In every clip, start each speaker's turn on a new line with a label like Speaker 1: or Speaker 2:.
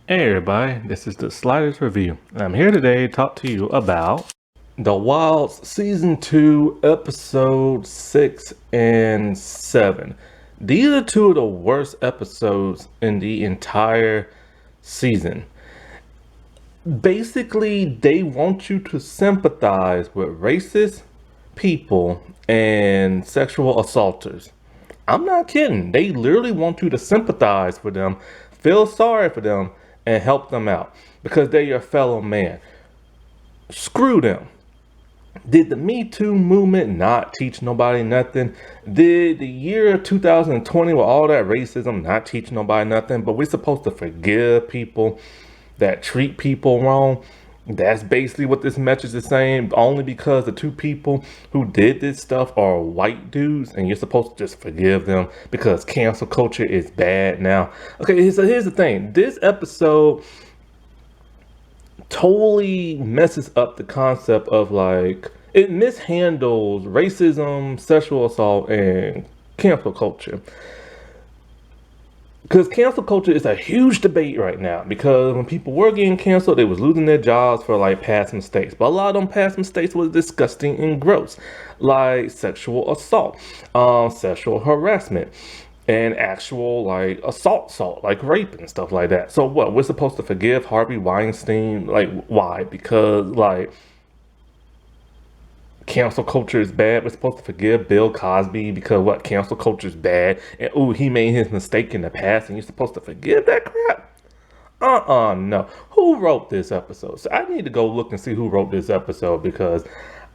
Speaker 1: Hey everybody, this is the Sliders Review. I'm here today to talk to you about The Wilds Season 2, Episode 6 and 7. These are two of the worst episodes in the entire season. Basically, they want you to sympathize with racist people and sexual assaulters. I'm not kidding. They literally want you to sympathize with them, feel sorry for them, and help them out because they're your fellow man. Screw them. Did the Me Too movement not teach nobody nothing? Did the year 2020 with all that racism not teach nobody nothing? But we're supposed to forgive people that treat people wrong. That's basically what this message is saying, only because the two people who did this stuff are white dudes and you're supposed to just forgive them because cancel culture is bad now. Okay, so here's the thing. This episode totally messes up the concept of it mishandles racism, sexual assault, and cancel culture. Because cancel culture is a huge debate right now, because when people were getting canceled, they was losing their jobs for past mistakes. But a lot of them past mistakes was disgusting and gross, like sexual assault, sexual harassment, and actual assault, like rape and stuff like that. So what, we're supposed to forgive Harvey Weinstein? Why? Because cancel culture is bad. We're supposed to forgive Bill Cosby because what, cancel culture is bad, and he made his mistake in the past and you're supposed to forgive that crap? No. Who wrote this episode? So I need to go look and see who wrote this episode, because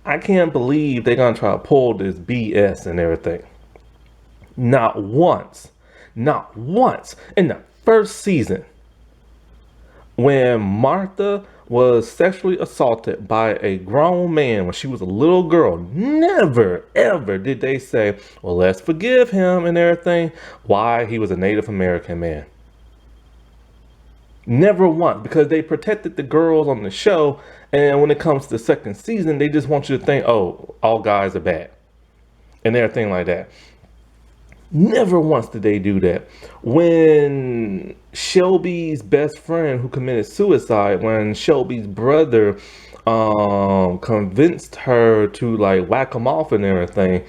Speaker 1: I can't believe they're gonna try to pull this BS and everything. Not once in the first season, when Martha was sexually assaulted by a grown man when she was a little girl, never ever did they say, well, let's forgive him and everything. Why? He was a Native American man. Never once, because they protected the girls on the show, and when it comes to the second season, they just want you to think, oh, all guys are bad and everything like that. Never once did they do that. When Shelby's best friend who committed suicide, when Shelby's brother convinced her to whack him off and everything,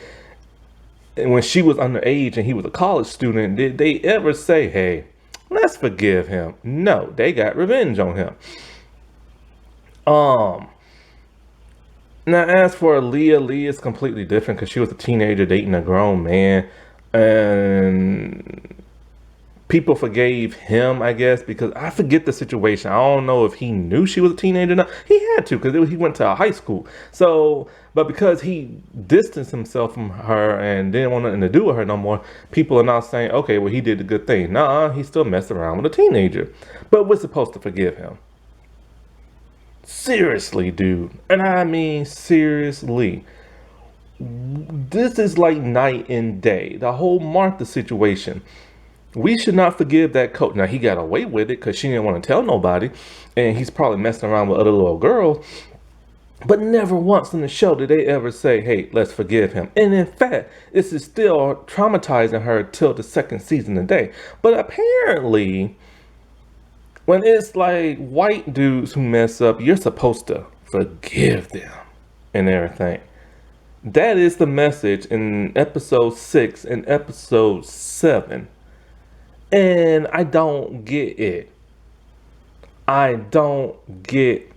Speaker 1: and when she was underage and he was a college student, did they ever say, hey, let's forgive him? No, they got revenge on him. Now as for Leah is completely different because she was a teenager dating a grown man. And people forgave him, I guess, because I forget the situation. I don't know if he knew she was a teenager or not. He had to, because he went to a high school. So, but because he distanced himself from her and didn't want nothing to do with her no more, people are now saying, okay, well, he did a good thing. Nah, he still messed around with a teenager. But we're supposed to forgive him. Seriously, dude. And I mean, seriously. This is like night and day. The whole Martha situation. We should not forgive that coach. Now, he got away with it because she didn't want to tell nobody, and he's probably messing around with other little girls. But never once in the show did they ever say, hey, let's forgive him. And in fact, this is still traumatizing her till the second season today. But apparently, when it's white dudes who mess up, you're supposed to forgive them and everything. That is the message in episode 6 and episode 7. And I don't get it. I don't get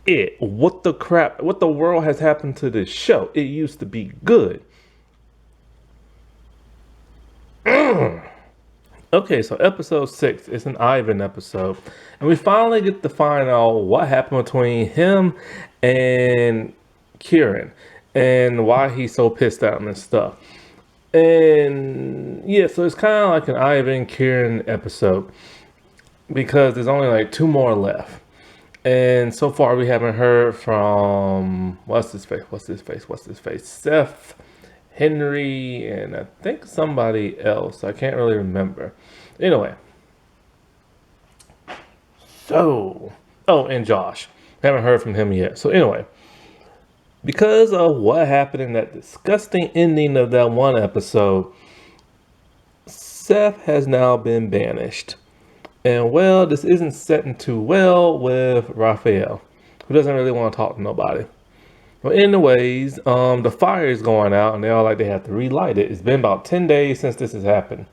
Speaker 1: it. What the crap, what the world has happened to this show? It used to be good. Okay, so episode 6 is an Ivan episode. And we finally get to find out what happened between him and Kieran and why he's so pissed out and stuff. And yeah, so it's kind of like an Ivan Kieran episode because there's only 2 more left. And so far we haven't heard from what's his face? Seth, Henry, and I think somebody else. I can't really remember. Anyway. So, and Josh. Haven't heard from him yet. So anyway, because of what happened in that disgusting ending of that one episode, Seth has now been banished. And well, this isn't setting too well with Raphael, who doesn't really want to talk to nobody. Well, anyways, the fire is going out, and they all like they have to relight it. It's been about 10 days since this has happened.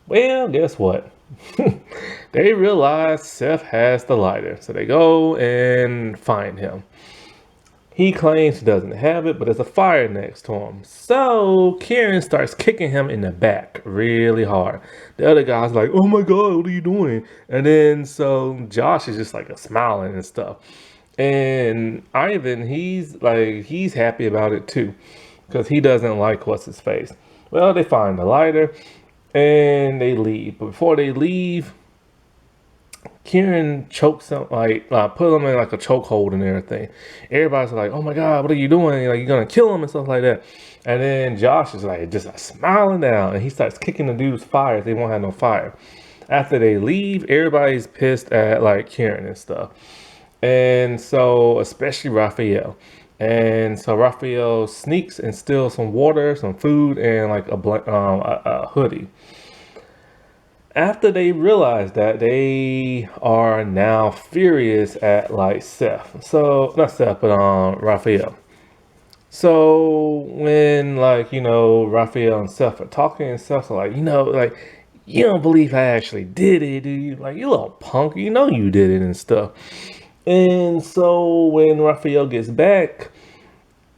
Speaker 1: Well, guess what? They realize Seth has the lighter, so they go and find him. He claims he doesn't have it, but there's a fire next to him. So Kieran starts kicking him in the back really hard. The other guy's like, "Oh my God, what are you doing?" And then so Josh is just like smiling and stuff. And Ivan, he's happy about it too, because he doesn't like what's his face. Well, they find the lighter and they leave. But before they leave, Kieran chokes him, put him in like a chokehold and everything. Everybody's like, "Oh my God, what are you doing? Like, you're gonna kill him," and stuff like that. And then Josh is like just smiling down, and he starts kicking the dude's fire. They won't have no fire. After they leave, everybody's pissed at like Kieran and stuff. And so, especially Raphael. And so Raphael sneaks and steals some water, some food, and like a hoodie. After they realize that, they are now furious at like Seth. So not Seth, but Raphael. So when Raphael and Seth are talking, and Seth's like, you don't believe I actually did it, do you? Like, you little punk, you did it and stuff. And so when Raphael gets back,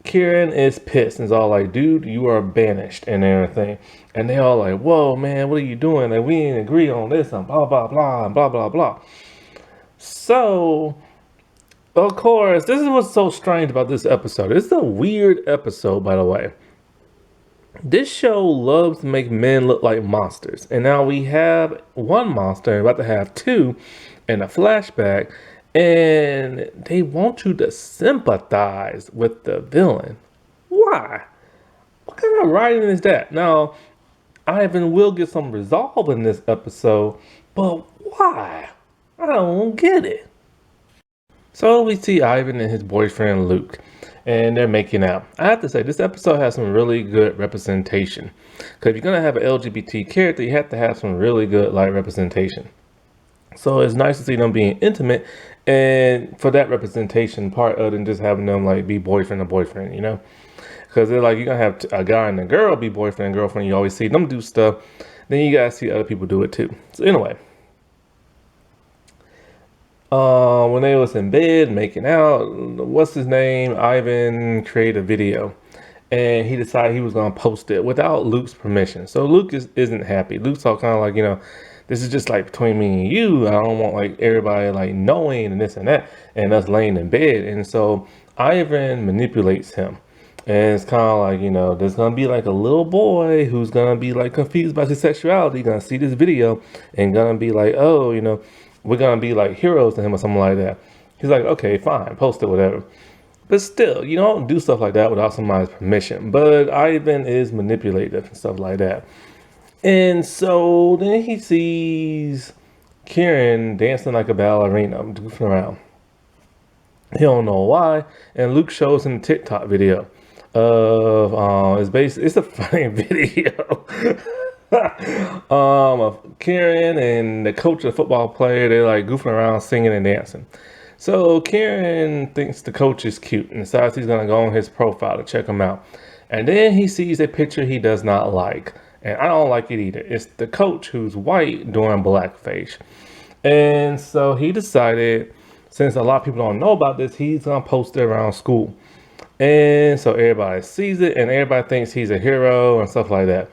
Speaker 1: Kieran is pissed and is all like, "Dude, you are banished," and everything. And they all like, "Whoa, man, what are you doing? Like, we didn't agree on this and blah, blah, blah, and blah, blah, blah." So, of course, this is what's so strange about this episode. It's a weird episode, by the way. This show loves to make men look like monsters. And now we have one monster, and about to have two in a flashback. And they want you to sympathize with the villain. Why? What kind of writing is that? Now, Ivan will get some resolve in this episode, but why? I don't get it. So we see Ivan and his boyfriend Luke, and they're making out. I have to say, this episode has some really good representation. Because if you're going to have an LGBT character, you have to have some really good representation. So it's nice to see them being intimate, and for that representation part other than just having them be boyfriend and boyfriend, because they're like, you're gonna have a guy and a girl be boyfriend and girlfriend. You always see them do stuff, then you guys see other people do it too. So anyway, when they was in bed making out, what's his name? Ivan created a video, and he decided he was gonna post it without Luke's permission. So Luke isn't happy. Luke's all kind of like, this is just between me and you. I don't want everybody knowing and this and that and us laying in bed. And so Ivan manipulates him. And it's kind of like, there's going to be a little boy who's going to be confused about his sexuality, going to see this video and going to be like, oh, we're going to be heroes to him or something like that. He's like, okay, fine, post it, whatever. But still, you don't do stuff like that without somebody's permission. But Ivan is manipulative and stuff like that. And so then he sees Kieran dancing like a ballerina, goofing around. He don't know why. And Luke shows him a TikTok video of it's a funny video of Kieran and the coach of the football player. They're goofing around, singing and dancing. So Kieran thinks the coach is cute and decides he's gonna go on his profile to check him out. And then he sees a picture he does not like. And I don't like it either. It's the coach who's white doing blackface. And so he decided, since a lot of people don't know about this, he's going to post it around school. And so everybody sees it and everybody thinks he's a hero and stuff like that.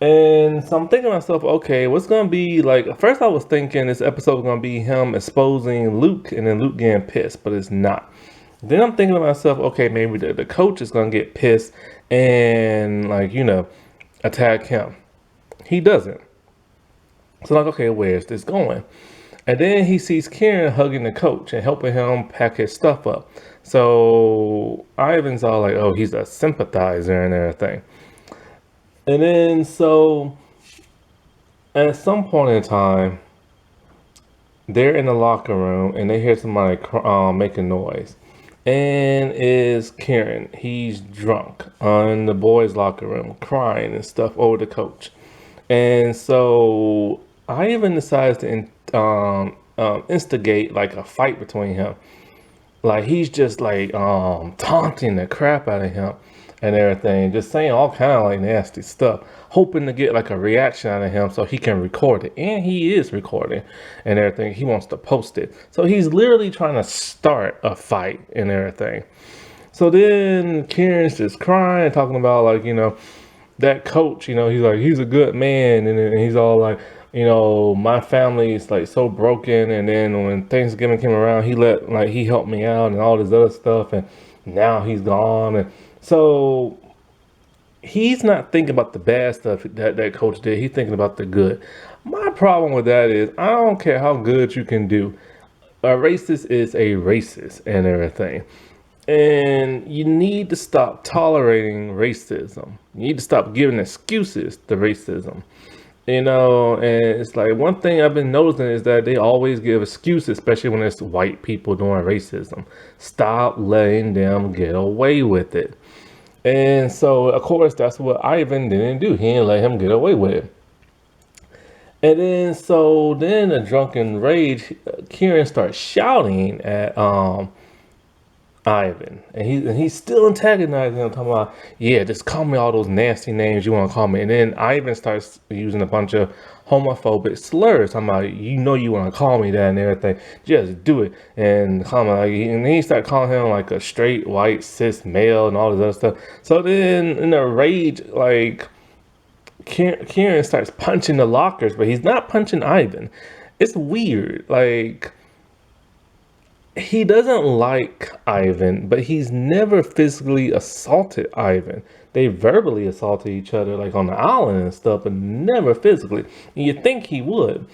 Speaker 1: And so I'm thinking to myself, okay, what's going to be first I was thinking this episode was going to be him exposing Luke and then Luke getting pissed, but it's not. Then I'm thinking to myself, okay, maybe the coach is going to get pissed and attack him. He doesn't. So okay, where's this going? And then he sees Kieran hugging the coach and helping him pack his stuff up. So Ivan's all like, oh, he's a sympathizer and everything. And then so at some point in time, they're in the locker room and they hear somebody making noise. And is Kieran. He's drunk in the boys' locker room, crying and stuff over the coach. And so Ivan decides to instigate like a fight between him. Like he's just like taunting the crap out of him and everything, just saying all kind of like nasty stuff, hoping to get like a reaction out of him so he can record it. And he is recording and everything. He wants to post it. So he's literally trying to start a fight and everything. So then Kieran's just crying, talking about like, that coach, he's like, he's a good man. And then he's all like, my family is like so broken. And then when Thanksgiving came around, he helped me out and all this other stuff. And now he's gone. And so he's not thinking about the bad stuff that coach did. He's thinking about the good. My problem with that is I don't care how good you can do. A racist is a racist and everything. And you need to stop tolerating racism. You need to stop giving excuses to racism. And it's like one thing I've been noticing is that they always give excuses, especially when it's white people doing racism. Stop letting them get away with it. And so, of course, that's what Ivan didn't do. He didn't let him get away with it. And then a drunken rage, Kieran starts shouting at Ivan, and he's still antagonizing him, talking about, yeah, just call me all those nasty names you want to call me. And then Ivan starts using a bunch of homophobic slurs, talking about, you want to call me that and everything, just do it. And and he started calling him like a straight white cis male and all this other stuff. So then in a rage, like Kieran starts punching the lockers, but he's not punching Ivan. It's weird, like. He doesn't like Ivan, but he's never physically assaulted Ivan. They verbally assaulted each other like on the island and stuff, but never physically. And you'd think he would.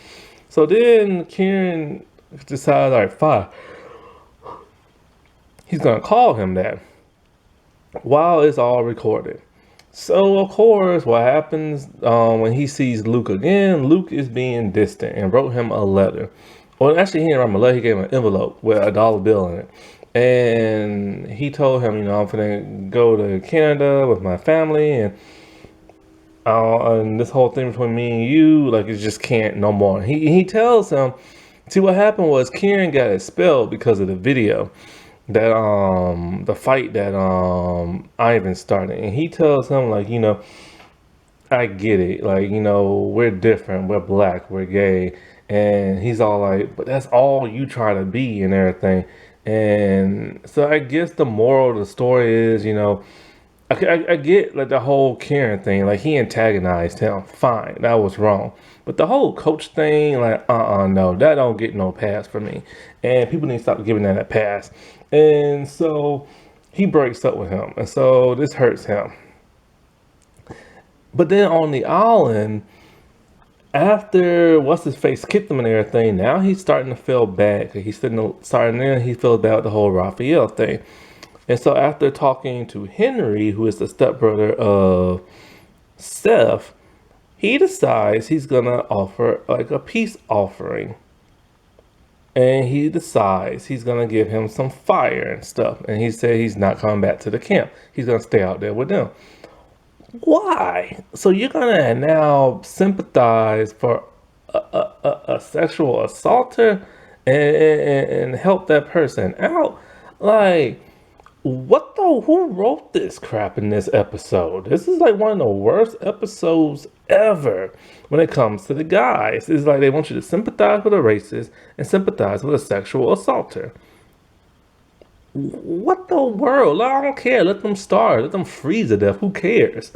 Speaker 1: So then Kieran decides, all right, fine. He's going to call him that while it's all recorded. So, of course, what happens when he sees Luke again, Luke is being distant and wrote him a letter. Well, actually, he didn't write him a letter. He gave him an envelope with a dollar bill in it. And he told him, I'm going to go to Canada with my family. And this whole thing between me and you, like, it just can't no more. He tells him, see, what happened was Kieran got expelled because of the video. That, the fight that Ivan started. And he tells him, like, I get it. Like, we're different. We're black. We're gay. And he's all like, but that's all you try to be and everything. And so I guess the moral of the story is, I get like the whole Kieran thing, like he antagonized him. Fine, that was wrong. But the whole coach thing, like, no, that don't get no pass for me. And people need to stop giving that a pass. And so he breaks up with him. And so this hurts him. But then on the island, after what's his face kicked him and everything, now he's starting to feel bad. He's starting there, he feels bad with the whole Raphael thing. And so after talking to Henry, who is the stepbrother of Seth, he decides he's gonna offer like a peace offering. And he decides he's gonna give him some fire and stuff. And he said he's not coming back to the camp. He's gonna stay out there with them. Why? So you're gonna now sympathize for a sexual assaulter and help that person out? Like, what the? Who wrote this crap in this episode? This is like one of the worst episodes ever when it comes to the guys. It's like they want you to sympathize with a racist and sympathize with a sexual assaulter. What the world? I don't care. Let them starve. Let them freeze to death. Who cares?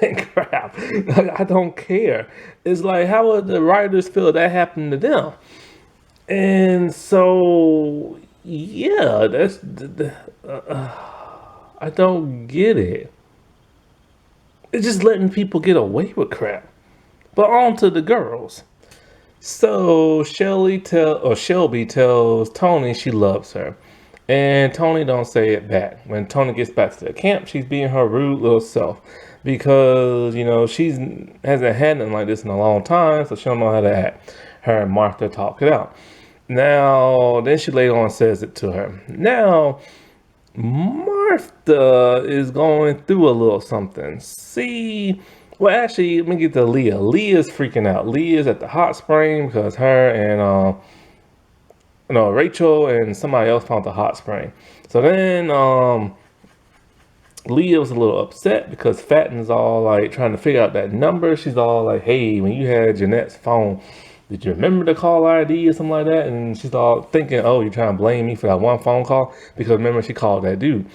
Speaker 1: And crap. I don't care. It's like, how would the writers feel if that happened to them? And so, yeah, that's... I don't get it. It's just letting people get away with crap. But on to the girls. So Shelby tells Tony she loves her. And Tony don't say it back. When Tony gets back to the camp, she's being her rude little self. Because, she hasn't had nothing like this in a long time, so she don't know how to act. Her and Martha talk it out. Now, then she later on says it to her. Now, Martha is going through a little something. See, Well, actually, let me get to Leah. Leah's freaking out. Leah's at the hot spring because her and no, Rachel and somebody else found the hot spring. So then Leah was a little upset because Fatten's all like trying to figure out that number. She's all like, "Hey, when you had Jeanette's phone, did you remember the call ID or something like that?" And she's all thinking, "Oh, you're trying to blame me for that one phone call because remember she called that dude."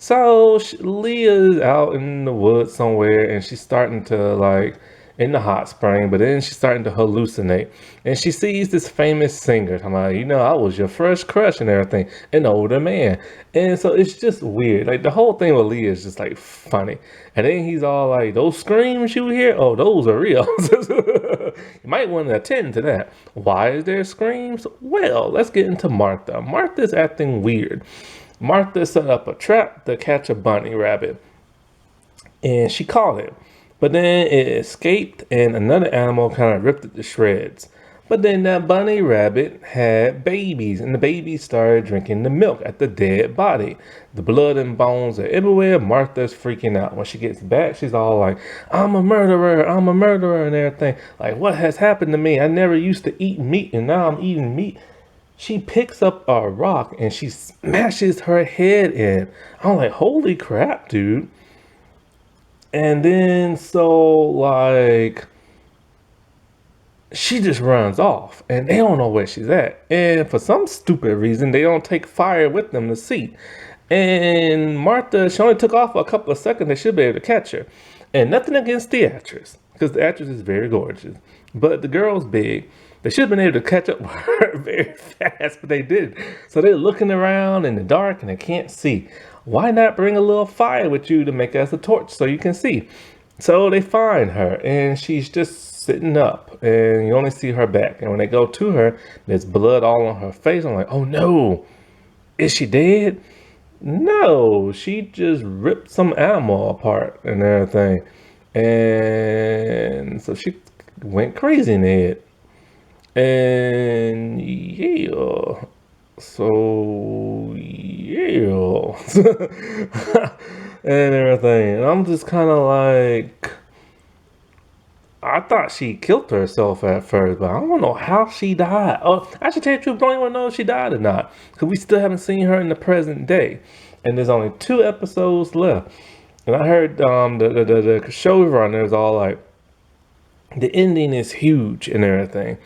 Speaker 1: So Leah's out in the woods somewhere, and she's starting to like in the hot spring, but then she's starting to hallucinate, and she sees this famous singer. I'm like, I was your first crush and everything, an older man, and so it's just weird. Like the whole thing with Leah is just like funny, and then he's all like, "Those screams you hear, oh, those are real." You might want to attend to that. Why is there screams? Well, let's get into Martha. Martha's acting weird. Martha set up a trap to catch a bunny rabbit, and she caught it. But then it escaped, and another animal kind of ripped it to shreds. But then that bunny rabbit had babies, and the babies started drinking the milk at the dead body. The blood and bones are everywhere. Martha's freaking out. When she gets back, she's all like, I'm a murderer, and everything. Like, what has happened to me? I never used to eat meat, and now I'm eating meat. She picks up a rock and she smashes her head in. I'm like, holy crap, dude. And then like she just runs off and they don't know where she's at. And for some stupid reason, they don't take fire with them to see. And Martha, she only took off for a couple of seconds. They should be able to catch her. And nothing against the actress, because the actress is very gorgeous. But the girl's big. They should have been able to catch up with her very fast, but they didn't. So they're looking around in the dark and they can't see. Why not bring a little fire with you to make us a torch so you can see? So they find her and she's just sitting up and you only see her back. And when they go to her, there's blood all on her face. I'm like, oh no, is she dead? No, she just ripped some animal apart and everything. And so she went crazy in the head. And yeah, so yeah, and everything. And I'm just kind of like, I thought she killed herself at first, but I don't know how she died. Oh, I should tell you the truth, don't even know if she died or not, because we still haven't seen her in the present day. And there's only 2 episodes left. And I heard the showrunners all like, the ending is huge and everything.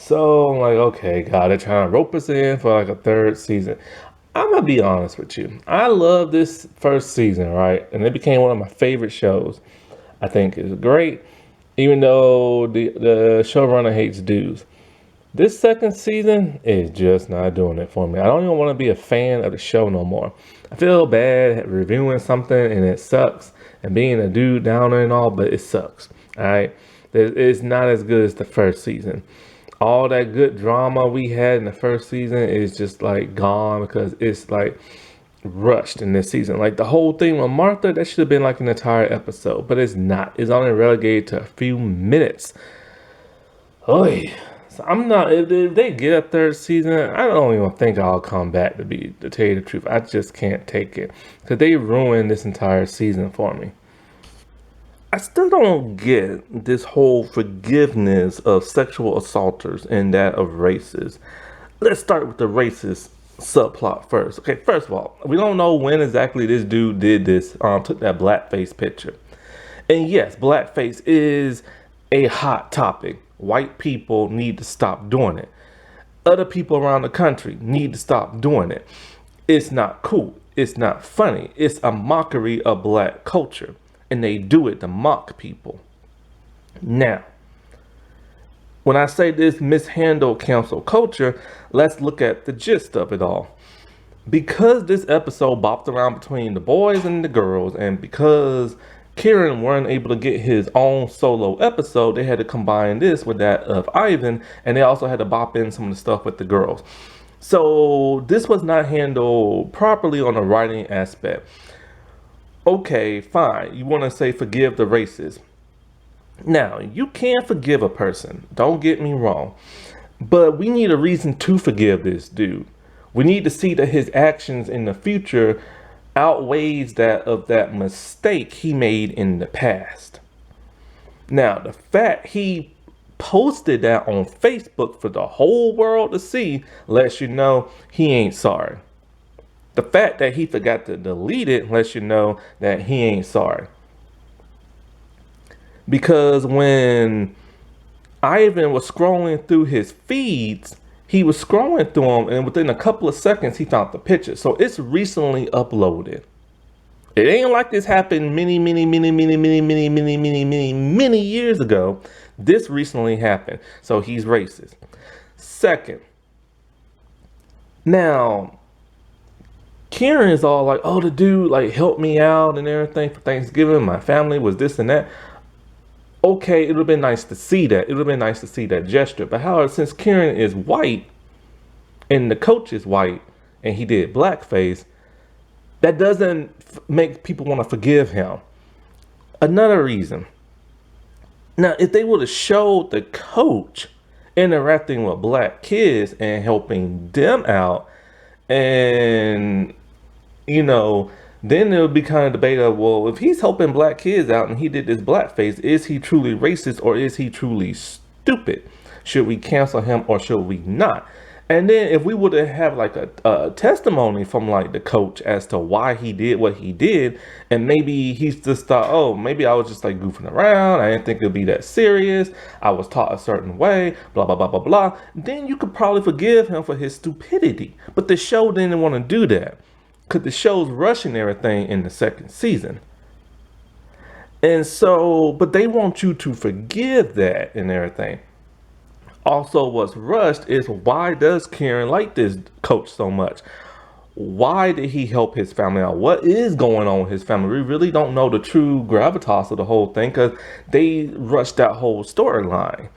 Speaker 1: So I'm like, okay, God, they're trying to rope us in for like a 3rd season. I'm gonna be honest with you. I love this 1st season, right? And it became one of my favorite shows. I think it's great, even though the showrunner hates dudes. This 2nd season is just not doing it for me. I don't even want to be a fan of the show no more. I feel bad reviewing something and it sucks, and being a dude downer and all, but it sucks. All right, it's not as good as the 1st season. All that good drama we had in the 1st season is just like gone because it's like rushed in this season. Like the whole thing with Martha, that should have been like an entire episode, but it's not. It's only relegated to a few minutes. Oy. So I'm not, if they get a 3rd season, I don't even think I'll come back to tell you the truth. I just can't take it because they ruined this entire season for me. I still don't get this whole forgiveness of sexual assaulters and that of racists. Let's start with the racist subplot first. Okay, first of all, we don't know when exactly this dude did this, took that blackface picture. And yes, blackface is a hot topic. White people need to stop doing it. Other people around the country need to stop doing it. It's not cool. It's not funny. It's a mockery of black culture. And they do it to mock people. Now, when I say this mishandled cancel culture, let's look at the gist of it all. Because this episode bopped around between the boys and the girls, and because Kieran weren't able to get his own solo episode, they had to combine this with that of Ivan, and they also had to bop in some of the stuff with the girls. So this was not handled properly on the writing aspect. Okay, fine. You want to say forgive the racists. Now, you can forgive a person. Don't get me wrong. But we need a reason to forgive this dude. We need to see that his actions in the future outweighs that of that mistake he made in the past. Now, the fact he posted that on Facebook for the whole world to see lets you know he ain't sorry. The fact that he forgot to delete it lets you know that he ain't sorry. Because when Ivan was scrolling through his feeds, he was scrolling through them, and within a couple of seconds, he found the picture. So it's recently uploaded. It ain't like this happened many years ago. This recently happened. So he's racist. Second, now, Karen is all like, oh, the dude like helped me out and everything for Thanksgiving. My family was this and that. Okay, it would have been nice to see that. It would have been nice to see that gesture. But however, since Kieran is white and the coach is white and he did blackface, that doesn't make people want to forgive him. Another reason. Now, if they would have showed the coach interacting with black kids and helping them out, and, you know, then there would be kind of debate of, well, if he's helping black kids out and he did this blackface, is he truly racist or is he truly stupid? Should we cancel him or should we not? And then if we would have like a testimony from like the coach as to why he did what he did, and maybe he's just thought, oh, maybe I was just like goofing around. I didn't think it'd be that serious. I was taught a certain way, blah, blah, blah, blah, blah. Then you could probably forgive him for his stupidity. But the show didn't want to do that because the show's rushing everything in the second season. And so, but they want you to forgive that and everything. Also, what's rushed is, why does Kieran like this coach so much? Why did he help his family out? What is going on with his family? We really don't know the true gravitas of the whole thing because they rushed that whole storyline.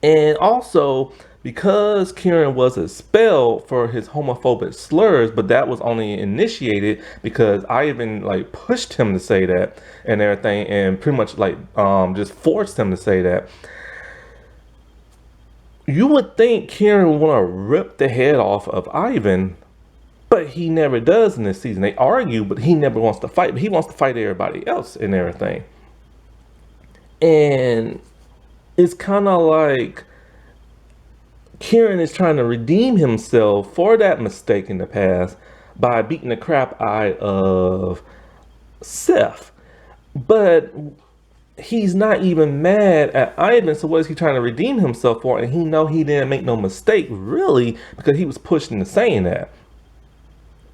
Speaker 1: And also, because Kieran was expelled for his homophobic slurs, but that was only initiated because Ivan like pushed him to say that and everything, and pretty much like just forced him to say that. You would think Kieran would want to rip the head off of Ivan, but he never does in this season. They argue, but he never wants to fight. But he wants to fight everybody else and everything. And it's kind of like Kieran is trying to redeem himself for that mistake in the past by beating the crap out of Seth. But he's not even mad at Ivan, so what is he trying to redeem himself for? And he know he didn't make no mistake, really, because he was pushed into saying that.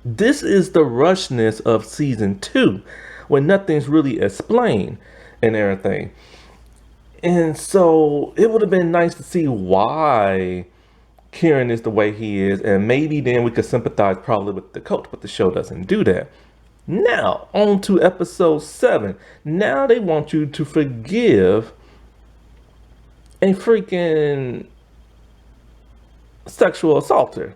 Speaker 1: This is the rushness of season 2, where nothing's really explained and everything. And so it would have been nice to see why Kieran is the way he is, and maybe then we could sympathize probably with the coach, but the show doesn't do that. Now, on to episode 7. Now they want you to forgive a freaking sexual assaulter.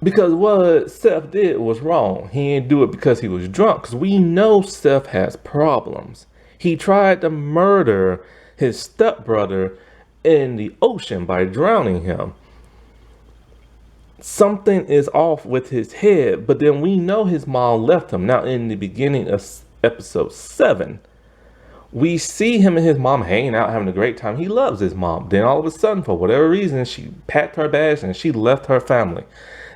Speaker 1: Because what Seth did was wrong. He didn't do it because he was drunk. Because we know Seth has problems. He tried to murder his stepbrother in the ocean by drowning him. Something is off with his head, but then we know his mom left him. Now, in the beginning of episode 7, we see him and his mom hanging out, having a great time. He loves his mom. Then all of a sudden, for whatever reason, she packed her bags and she left her family.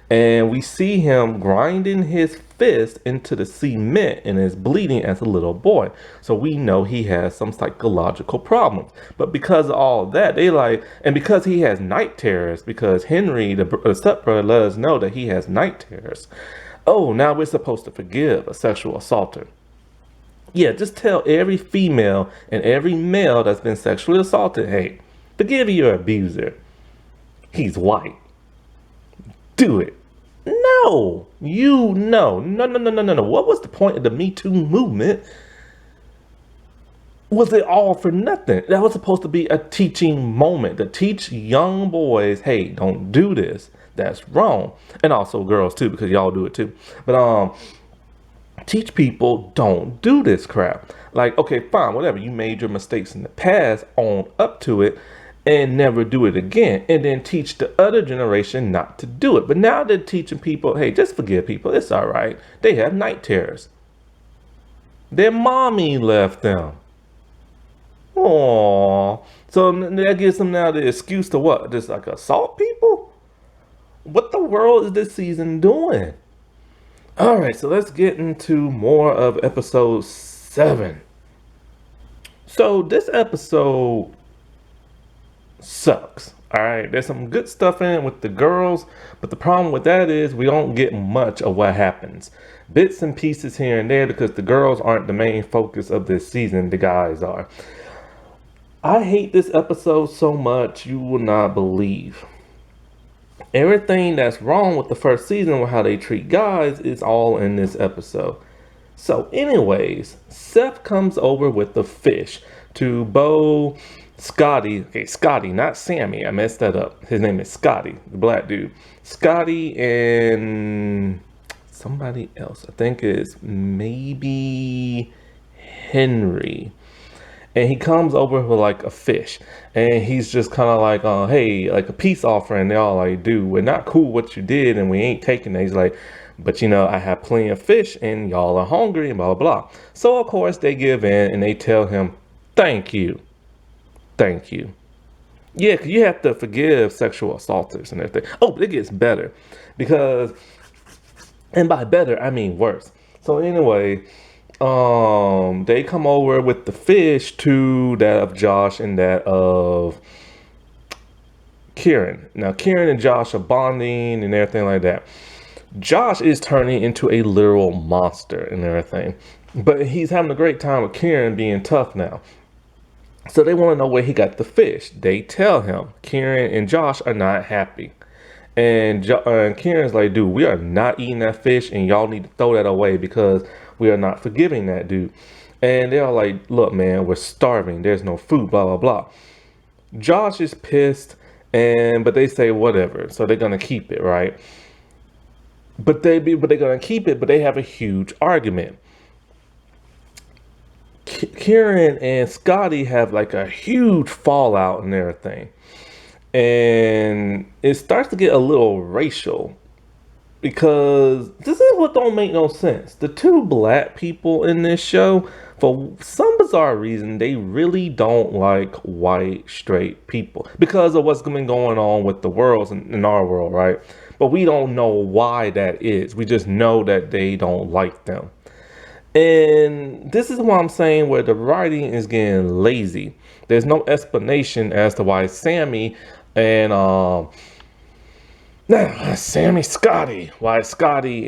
Speaker 1: And we see him grinding his fist into the cement and is bleeding as a little boy. So we know he has some psychological problems. But because of all of that, they like, and because he has night terrors, because Henry, the stepbrother, let us know that he has night terrors. Oh, now we're supposed to forgive a sexual assaulter. Yeah, just tell every female and every male that's been sexually assaulted, hey, forgive your abuser. He's white. Do it. No, no. What was the point of the Me Too movement? Was it all for nothing? That was supposed to be a teaching moment to teach young boys, hey, don't do this. That's wrong. And also girls too, because y'all do it too. But teach people, don't do this crap. Like, okay, fine, whatever. You made your mistakes in the past, own up to it, and never do it again, and then teach the other generation not to do it. But now they're teaching people, hey, just forgive people. It's all right. They have night terrors. Their mommy left them. Aww. So that gives them now the excuse to what? Just like assault people? What the world is this season doing? All right, so let's get into more of episode 7. So this episode sucks. All right, there's some good stuff in it with the girls, but the problem with that is we don't get much of what happens. Bits and pieces here and there because the girls aren't the main focus of this season, the guys are. I hate this episode so much you will not believe. Everything that's wrong with the first season with how they treat guys is all in this episode. So anyways, Seth comes over with the fish to Bo, Scotty, okay, Scotty, not Sammy, I messed that up. His name is Scotty, the black dude. Scotty and somebody else, I think it's maybe Henry. And he comes over with like a fish, and he's just kind of like, hey, like a peace offering. They all like, dude, we're not cool what you did, and we ain't taking it. He's like, but I have plenty of fish, and y'all are hungry, and blah, blah, blah. So, of course, they give in, and they tell him, thank you. Thank you. Yeah, 'cause you have to forgive sexual assaulters and everything. Oh, but it gets better. Because, and by better, I mean worse. So, anyway, they come over with the fish to that of Josh and that of Kieran. Now, Kieran and Josh are bonding and everything like that. Josh is turning into a literal monster and everything. But he's having a great time with Kieran being tough now. So they want to know where he got the fish. They tell him. Kieran and Josh are not happy. And Kieran's like, dude, we are not eating that fish, and y'all need to throw that away because we are not forgiving that dude. And they're like, look, man, we're starving. There's no food, blah, blah, blah. Josh is pissed, but they say whatever. So they're going to keep it, right? But they're going to keep it, but they have a huge argument. Kieran and Scotty have like a huge fallout and everything. And it starts to get a little racial because this is what don't make no sense. The two black people in this show, for some bizarre reason, they really don't like white straight people because of what's been going on with the worlds in our world, right? But we don't know why that is. We just know that they don't like them. And this is what I'm saying, where the writing is getting lazy. There's no explanation as to why Sammy and why Scotty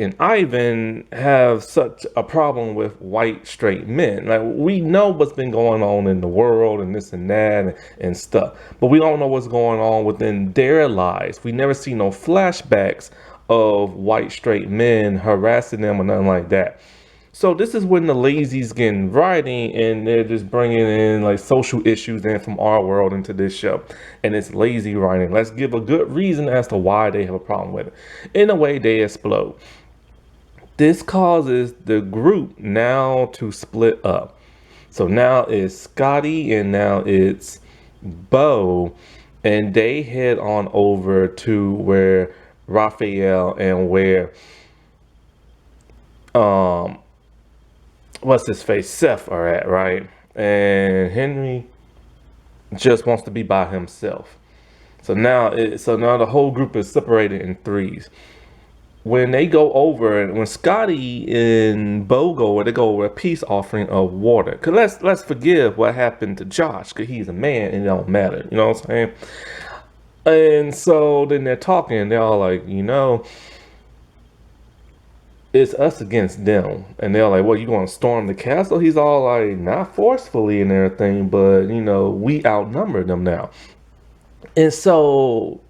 Speaker 1: and Ivan have such a problem with white straight men. Like, we know what's been going on in the world and this and that and stuff, but we don't know what's going on within their lives. We never see no flashbacks of white straight men harassing them or nothing like that. So this is when the lazy's getting writing, and they're just bringing in like social issues in from our world into this show, and it's lazy writing. Let's give a good reason as to why they have a problem with it. In a way, they explode. This causes the group now to split up. So now it's Scotty and now it's Bo, and they head on over to where Raphael and where what's his face, Seth are at, right? And Henry just wants to be by himself. So now the whole group is separated in threes. When they go over, and when Scotty and Bo go, they go over a peace offering of water. Cause let's forgive what happened to Josh, cause he's a man and it don't matter. You know what I'm saying? And so then they're talking. They're all like, it's us against them. And they're like, well, you going to storm the castle? He's all like, not forcefully and everything, but, we outnumber them now. And so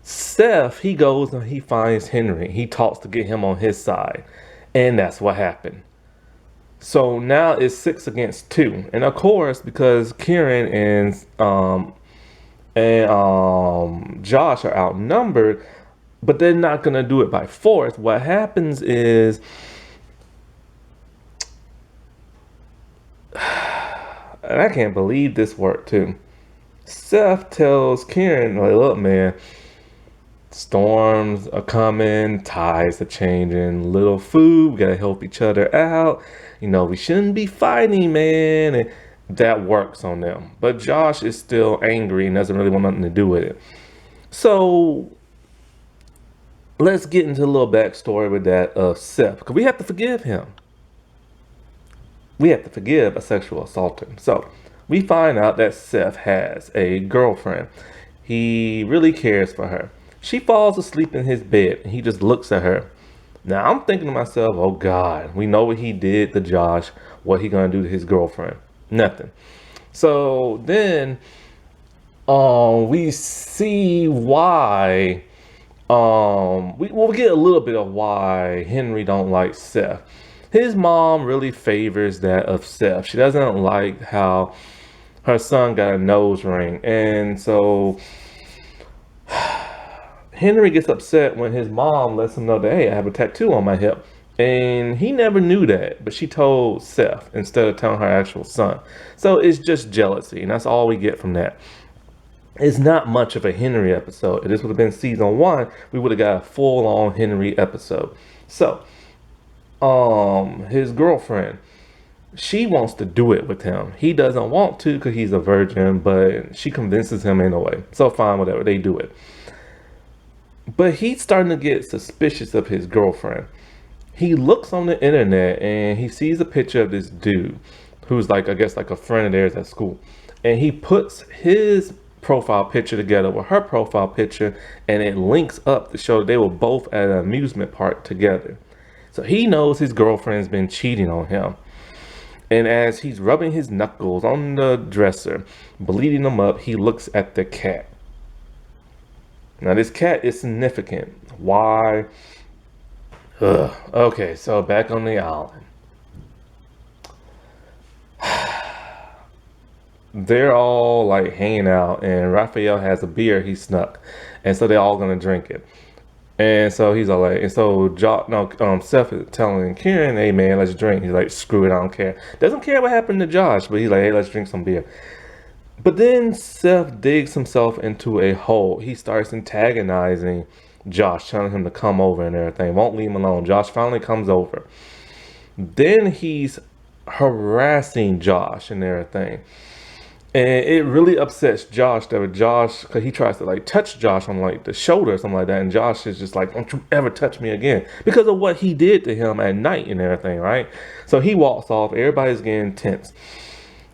Speaker 1: Seth, he goes and he finds Henry. He talks to get him on his side. And that's what happened. So now it's 6 against 2. And of course, because Kieran and Josh are outnumbered, but they're not going to do it by force. What happens is, and I can't believe this worked too. Seth tells Kieran, like, look, man, storms are coming, tides are changing, little food, we got to help each other out. We shouldn't be fighting, man. that works on them. But Josh is still angry and doesn't really want nothing to do with it. So let's get into a little backstory with that of Seth, because we have to forgive him. We have to forgive a sexual assaulter. So we find out that Seth has a girlfriend. He really cares for her. She falls asleep in his bed and he just looks at her. Now I'm thinking to myself, oh God, we know what he did to Josh. What he gonna do to his girlfriend? Nothing. So then we see why we'll get a little bit of why Henry don't like Seth. His mom really favors that of Seth. She doesn't like how her son got a nose ring. And so Henry gets upset when his mom lets him know that, hey, I have a tattoo on my hip. And he never knew that, but she told Seth instead of telling her actual son. So it's just jealousy, and that's all we get from that. It's not much of a Henry episode. If this would have been season 1, we would have got a full-on Henry episode. So, his girlfriend, she wants to do it with him. He doesn't want to because he's a virgin, but she convinces him anyway. So fine, whatever, they do it. But he's starting to get suspicious of his girlfriend. He looks on the internet and he sees a picture of this dude who's like, I guess like a friend of theirs at school. And he puts his profile picture together with her profile picture, and it links up to show they were both at an amusement park together. So he knows his girlfriend's been cheating on him. And as he's rubbing his knuckles on the dresser, bleeding them up, he looks at the cat. Now this cat is significant. Why? Okay, so back on the island. They're all like hanging out, and Raphael has a beer he snuck, and so they're all gonna drink it. And so he's all like, and so Seth is telling Kieran, hey man, let's drink. He's like, screw it, I don't care. Doesn't care what happened to Josh, but he's like, hey, let's drink some beer. But then Seth digs himself into a hole. He starts antagonizing Josh, telling him to come over and everything. Won't leave him alone. Josh finally comes over. Then he's harassing Josh and everything. And it really upsets Josh because he tries to like touch Josh on like the shoulder or something like that. And Josh is just like, don't you ever touch me again, because of what he did to him at night and everything, right? So he walks off. Everybody's getting tense.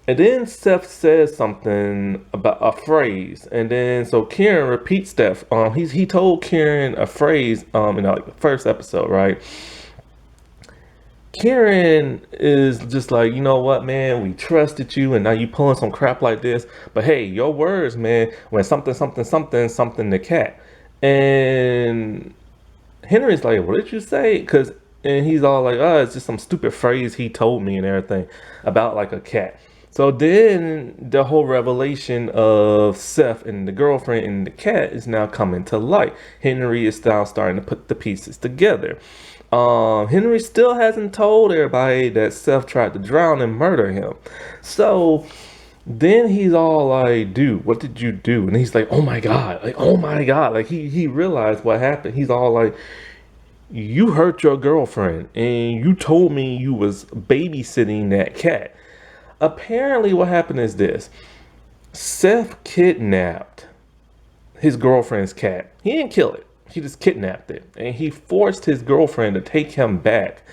Speaker 1: And then Seth says something about a phrase, and then so Kieran repeats that. He told Kieran a phrase in like the first episode, right? Kieran is just like, you know what, man, we trusted you, and now you pulling some crap like this. But hey, your words, man, when something the cat. And Henry's like, what did you say? And he's all like, oh, it's just some stupid phrase he told me and everything about like a cat. So then the whole revelation of Seth and the girlfriend and the cat is now coming to light. Henry is now starting to put the pieces together. Henry still hasn't told everybody that Seth tried to drown and murder him. So then he's all like, dude, what did you do? And he's like, oh my God, like he realized what happened. He's all like, you hurt your girlfriend and you told me you was babysitting that cat. Apparently what happened is this. Seth kidnapped his girlfriend's cat. He didn't kill it. He just kidnapped it. And he forced his girlfriend to take him back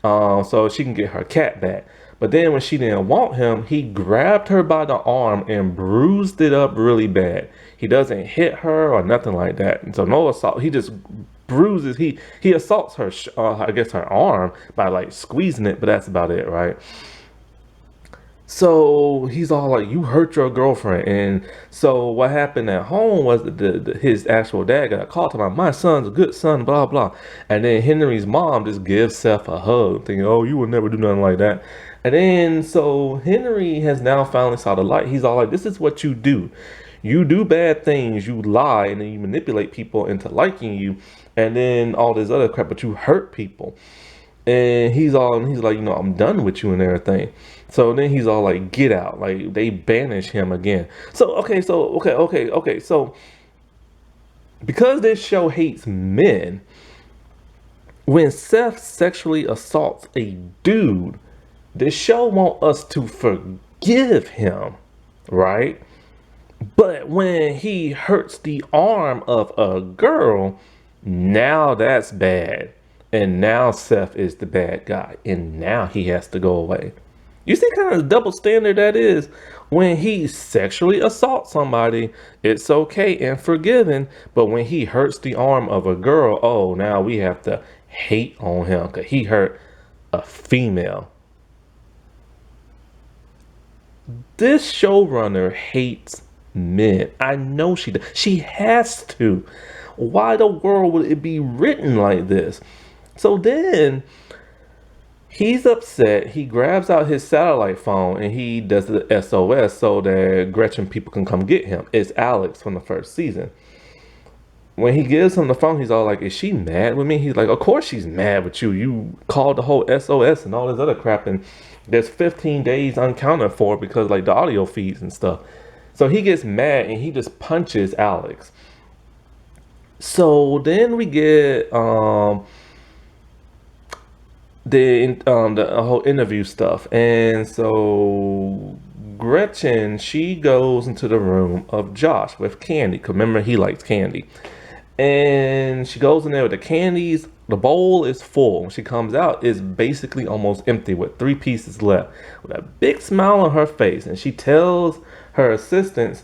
Speaker 1: so she can get her cat back. But then when she didn't want him, he grabbed her by the arm and bruised it up really bad. He doesn't hit her or nothing like that. And so no assault. He just bruises. He assaults her, I guess her arm by like squeezing it. But that's about it, right? So he's all like, you hurt your girlfriend. And so what happened at home was his actual dad got a call to my son's a good son, blah, blah. And then Henry's mom just gives Seth a hug, thinking, oh, you would never do nothing like that. And then so Henry has now finally saw the light. He's all like, this is what you do. You do bad things, you lie, and then you manipulate people into liking you. And then all this other crap, but you hurt people. And he's like, you know, I'm done with you and everything. So then he's all like, get out. Like they banish him again. So, So because this show hates men, when Seth sexually assaults a dude, the show want us to forgive him, right? But when he hurts the arm of a girl, now that's bad. And now Seth is the bad guy. And now he has to go away. You see kind of double standard that is. When he sexually assaults somebody, it's okay and forgiven. But when he hurts the arm of a girl, oh, now we have to hate on him because he hurt a female. This showrunner hates men. I know she does. She has to. Why the world would it be written like this? So then he's upset. He grabs out his satellite phone and he does the SOS so that Gretchen people can come get him. It's Alex from the first season. When he gives him the phone, he's all like, is she mad with me? He's like, of course she's mad with you. You called the whole SOS and all this other crap. And there's 15 days uncounted for because like the audio feeds and stuff. So he gets mad and he just punches Alex. So then we get the whole interview stuff. And so Gretchen, she goes into the room of Josh with candy. 'Cause remember, he likes candy. And she goes in there with the candies. The bowl is full. When she comes out, it's basically almost empty with 3 pieces left. With a big smile on her face. And she tells her assistants,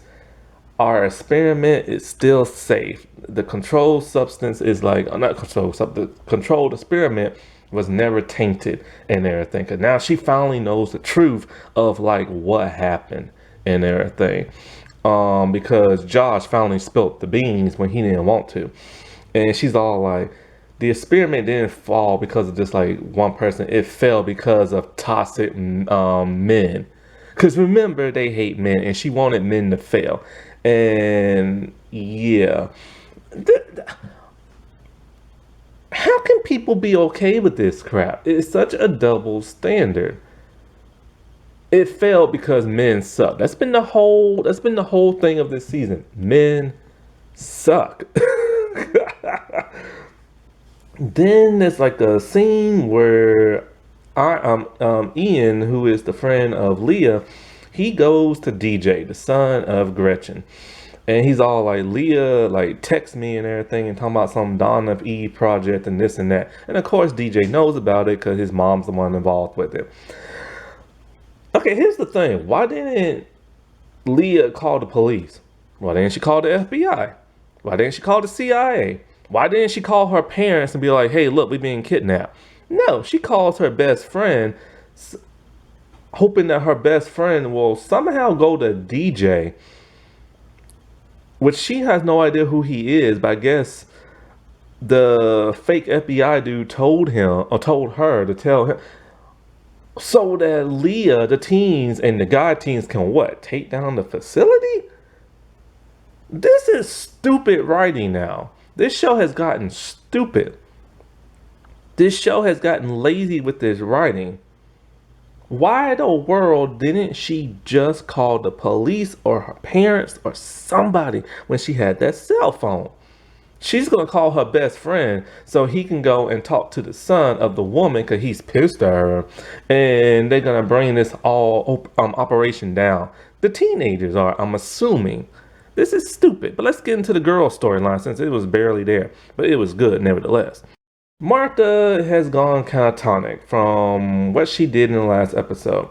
Speaker 1: our experiment is still safe. The controlled substance is like, not controlled, the controlled experiment was never tainted and everything. Cause now she finally knows the truth of like what happened and everything. Because Josh finally spilt the beans when he didn't want to. And she's all like, the experiment didn't fall because of just like one person. It fell because of toxic men. Because remember, they hate men and she wanted men to fail. And yeah. How can people be okay with this crap? It's such a double standard. It failed because men suck. That's been the whole thing of this season. Men suck. Then there's like a scene where Ian, who is the friend of Leah, he goes to DJ, the son of Gretchen. And he's all like, Leah, like, text me and everything and talking about some Dawn of Eve project and this and that. And of course, DJ knows about it because his mom's the one involved with it. Okay, here's the thing. Why didn't Leah call the police? Why didn't she call the FBI? Why didn't she call the CIA? Why didn't she call her parents and be like, hey, look, we're being kidnapped? No, she calls her best friend, hoping that her best friend will somehow go to DJ, which she has no idea who he is, but I guess the fake FBI dude told him or told her to tell him so that Leah, the teens and the guy teens can what? Take down the facility? This is stupid writing now. This show has gotten stupid. This show has gotten lazy with this writing. Why the world didn't she just call the police or her parents or somebody when she had that cell phone? She's going to call her best friend so he can go and talk to the son of the woman because he's pissed at her. And they're going to bring this all operation down. The teenagers are, I'm assuming. This is stupid. But let's get into the girl storyline since it was barely there. But it was good nevertheless. Martha has gone catatonic from what she did in the last episode.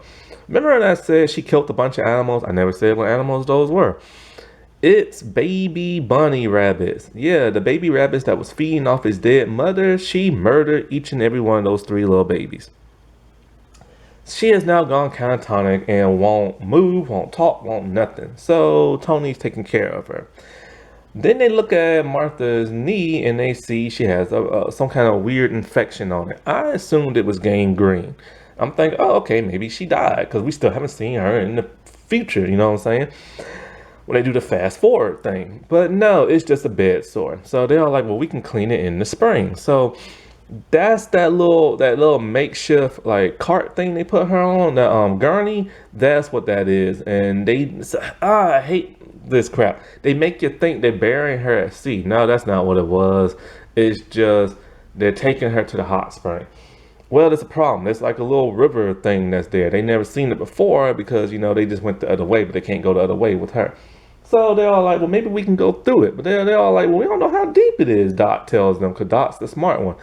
Speaker 1: Remember when I said she killed a bunch of animals? I never said what animals those were. It's baby bunny rabbits. Yeah, the baby rabbits that was feeding off his dead mother. She murdered each and every one of those 3 little babies. She has now gone catatonic and won't move, won't talk, won't nothing. So Tony's taking care of her. Then they look at Martha's knee and they see she has some kind of weird infection on it. I assumed it was gangrene. I'm thinking, oh, okay, maybe she died because we still haven't seen her in the future. You know what I'm saying? When they do the fast forward thing. But no, it's just a bed sore. So they're like, well, we can clean it in the spring. So that's that little makeshift like cart thing they put her on, the gurney. That's what that is. And I hate this crap. They make you think they're burying her at sea. No, that's not what it was. It's just they're taking her to the hot spring. Well, there's a problem. There's like a little river thing that's there. They never seen it before because, they just went the other way, but they can't go the other way with her. So they're all like, well, maybe we can go through it. But they're all like, well, we don't know how deep it is, Dot tells them, because Dot's the smart one.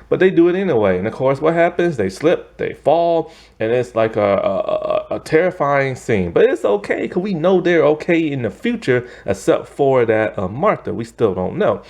Speaker 1: But they do it anyway. And of course, what happens? They slip, they fall, and it's like a terrifying scene. But it's okay, because we know they're okay in the future, except for that Martha. We still don't know.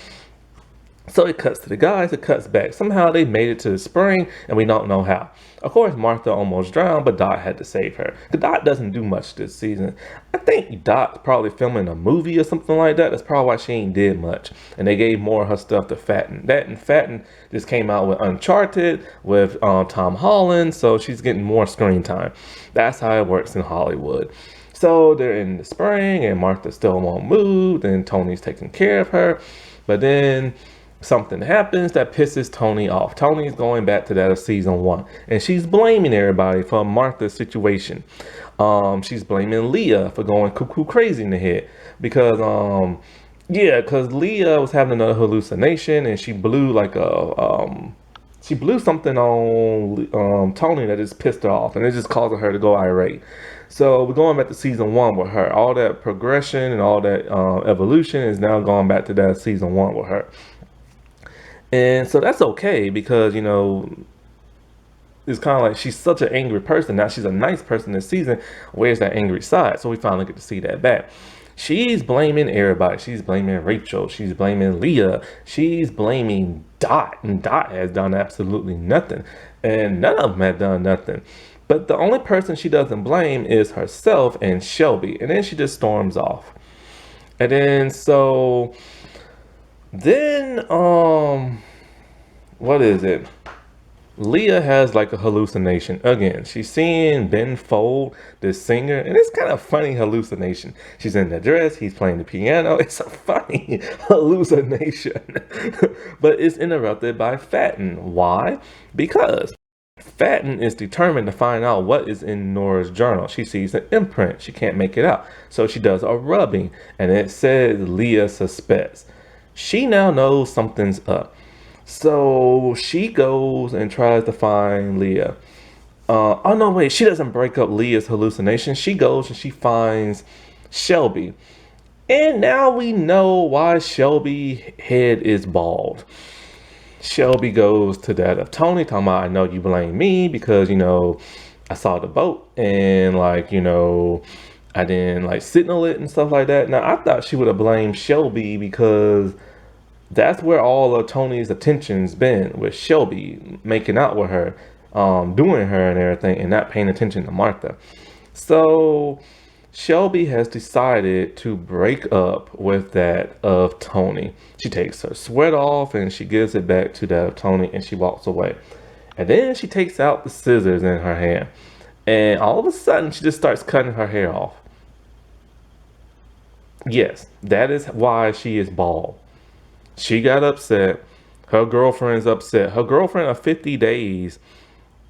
Speaker 1: So it cuts to the guys, it cuts back. Somehow they made it to the spring, and we don't know how. Of course, Martha almost drowned, but Dot had to save her. Dot doesn't do much this season. I think Dot's probably filming a movie or something like that. That's probably why she ain't did much. And they gave more of her stuff to Fatten. That and Fatten just came out with Uncharted, with Tom Holland, so she's getting more screen time. That's how it works in Hollywood. So they're in the spring, and Martha still won't move, and Tony's taking care of her. But then something happens that pisses Tony off. Tony's going back to that of season 1, and she's blaming everybody for Martha's situation. She's blaming Leah for going cuckoo crazy in the head because because Leah was having another hallucination, and she blew like she blew something on Tony that just pissed her off, and it just caused her to go irate. So we're going back to season 1 with her. All that progression and all that evolution is now going back to that season 1 with her. And so that's okay because, it's kind of like she's such an angry person. Now she's a nice person this season. Where's that angry side? So we finally get to see that back. She's blaming everybody. She's blaming Rachel. She's blaming Leah. She's blaming Dot. And Dot has done absolutely nothing. And none of them have done nothing. But the only person she doesn't blame is herself and Shelby. And then she just storms off. And then what is it? Leah has like a hallucination again. She's seeing Ben Folds, this singer, and it's kind of funny hallucination. She's in the dress, he's playing the piano. It's a funny hallucination. But it's interrupted by Fatten. Why? Because Fatten is determined to find out what is in Nora's journal. She sees an imprint. She can't make it out. So she does a rubbing, and it says Leah suspects. She now knows something's up. So she goes and tries to find Leah. Oh no, wait, she doesn't break up Leah's hallucination. She goes and she finds Shelby. And now we know why Shelby's head is bald. Shelby goes to that of Tony, talking about, I know you blame me because, I saw the boat and I didn't signal it and stuff like that. Now, I thought she would have blamed Shelby because that's where all of Tony's attention's been, with Shelby making out with her, doing her and everything, and not paying attention to Martha. So Shelby has decided to break up with that of Tony. She takes her sweat off and she gives it back to that of Tony, and she walks away. And then she takes out the scissors in her hand, and all of a sudden she just starts cutting her hair off. Yes, that is why she is bald. She got upset. Her girlfriend's upset. Her girlfriend of 50 days,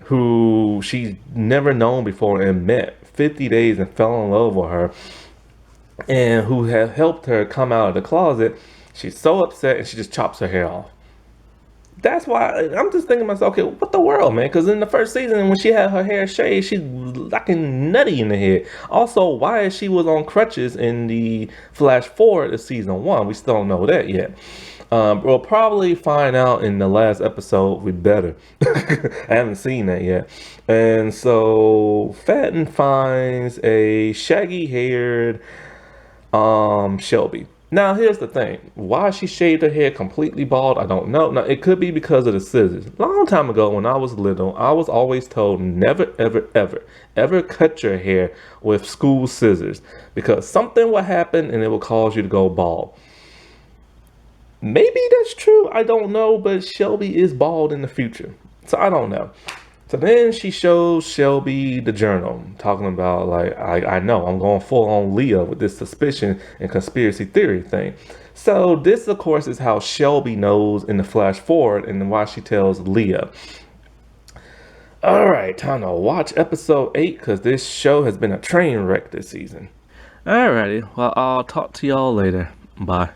Speaker 1: who she's never known before and met 50 days and fell in love with her, and who had helped her come out of the closet, she's so upset and she just chops her hair off. That's why I'm just thinking to myself, okay, what the world, man? Because in the first season, when she had her hair shaved, she's looking nutty in the head. Also, why she was on crutches in the flash forward of season 1, we still don't know that yet. We'll probably find out in the last episode. We better. I haven't seen that yet. And so Fatten finds a shaggy-haired Shelby. Now, here's the thing. Why she shaved her hair completely bald, I don't know. Now, it could be because of the scissors. Long time ago, when I was little, I was always told never, ever, ever, ever cut your hair with school scissors, because something will happen and it will cause you to go bald. Maybe that's true. I don't know, but Shelby is bald in the future. So I don't know. So then she shows Shelby the journal, talking about, like, I know I'm going full on Leah with this suspicion and conspiracy theory thing. So this, of course, is how Shelby knows in the flash forward and why she tells Leah. All right, time to watch episode 8 because this show has been a train wreck this season. Alrighty, well, I'll talk to y'all later. Bye.